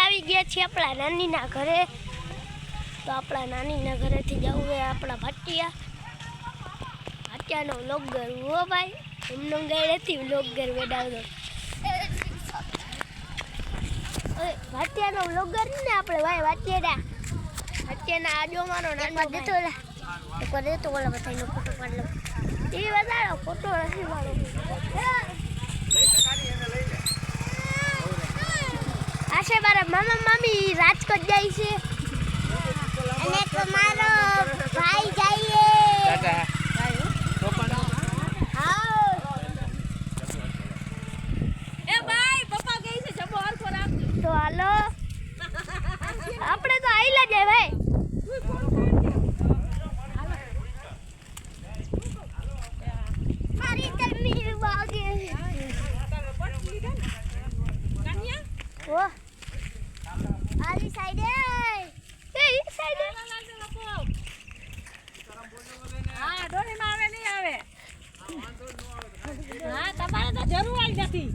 આવી ગયા છીએ આપણા નાનીના ઘરે. તો આપણા નાનીના ઘરેથી જવું હોય આપણા ભાટિયાનો વ્લોગર હો ભાઈ. એમનો ગયેથી વ્લોગર બેડાવતો ભાટિયાનો વ્લોગર ને આપણે ભાઈ ભાટિયાના આજો મારો નાનો દેતો દેતો ઓલા બધાનો ફોટો પાડી લો. એ વધારો ફોટો નથી મારો. આશે મારા મામા મામી રાજકોટ જાય છે અને તમારો ભાઈ જઈએ. તો હાલો આપણે તો આઈલા જાય ભાઈ. મારી તલમીર વાગે ઓ આલી સાઈડે એ સાઈડે હા ડોલી માં આવે નહીં આવે. હા તમારે તો જરૂર આવી નથી.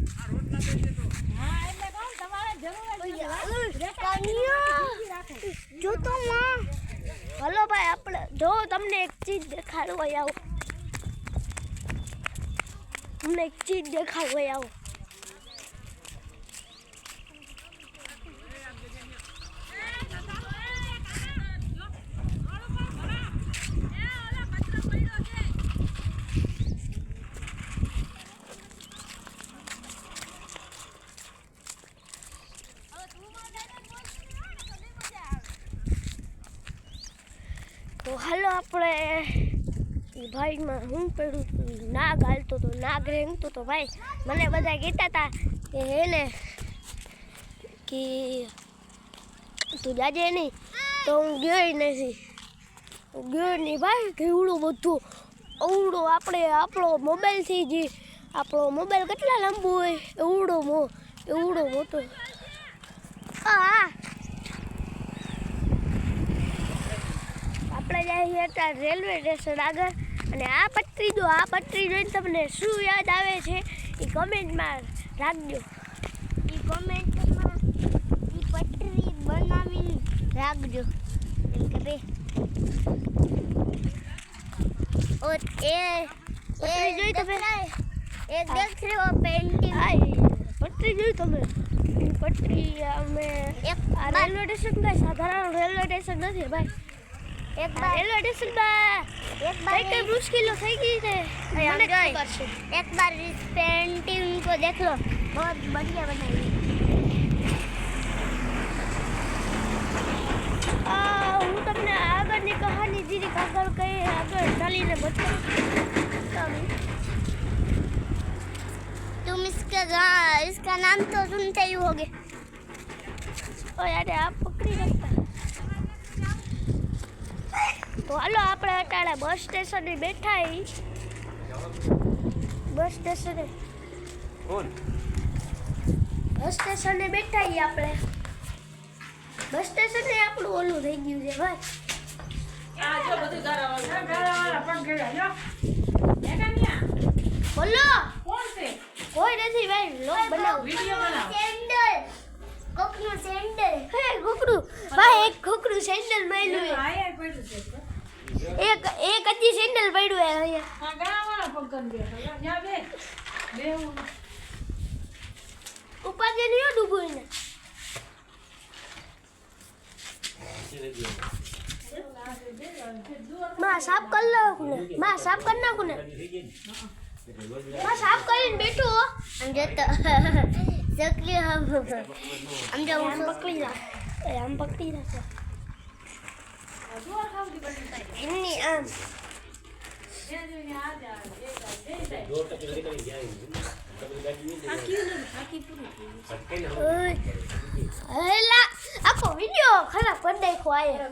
હા એટલે કહું તમારે જરૂર જો તો માં. હલો ભાઈ આપણે જો તમને એક ચીજ દેખાડવા આવો. તમને એક ચીજ દેખાડવા આવો. તો હાલો આપણે એ ભાઈમાં હું પડ્યું નાગ હાલતો તો નાગ રેંગતો તો ભાઈ. મને બધા કહેતા હતા કે હેને કે તું જાજે નહીં તો હું ગયો નથી. ગયો નહીં ભાઈ. કેવડું બધું અવડો આપણે આપણો મોબાઈલથી જે આપણો મોબાઈલ કેટલા લાંબુ હોય એવડો મોટો. હા આપણે જઈએ ત્યાં રેલવે સ્ટેશન આગળ. અને આ પટરી જોઈને તમને શું યાદ આવે છે એ કમેન્ટમાં રાખજો. એ કમેન્ટમાં એ પટરી બનાવીને રાખજો એમ કે બે. और पटरी જોઈ તમે એક દેખ રહ્યો પેન્ટિંગ પટરી જોઈ તમે. પટરી અમે એક રેલવે સ્ટેશન ભાઈ સાધારણ રેલવે સ્ટેશન નથી ભાઈ. एक बार रेलवे स्टेशन पर एक बार कई मुश्किलों થઈ ગઈ છે. एक बार इस पेंटिंग को देख लो बहुत बढ़िया बनाई है. હું તમને આગળની કહાની જીરી આગળ ચાલીને બતાવું. तुम इसका नाम तो सुनते ही होगे. ओ यार आप पकड़ी रखता. तो हालो આપણે અટાણે બસ સ્ટેશને બેઠા. બસ સ્ટેશને બેઠા આપણે. બસ સ્ટેશને આપણું ઓલું થઈ ગયું છે ભાઈ. આ જો બધું ગારાવાળા પણ ગયા જો એકાનિયા બોલો કોણ છે? કોઈ નથી ભાઈ. લોક બનાવ વિડિયો બનાવ. સેન્ડલ કોકનું સેન્ડલ. હે ગોકડું ભાઈ એક ગોકડું સેન્ડલ માર્યું છે. આયા પડ્યું છે. એક હજી સેન્ડલ પડ્યું છે અહીંયા. હા ગારાવાળા પકડ દે. જા બે ઉપર જે નહીં ડૂબુને માં સાફ કરી નાખું ને. માં સાફ કરી નાખું ને. માં સાફ કરીને બેઠો આમ જતો સકલી આમ જો પકડી રાખ. આમ પકડી રાખ એમની આમ. આખો વિડીયો ખરાબ કરી નાખ્યો.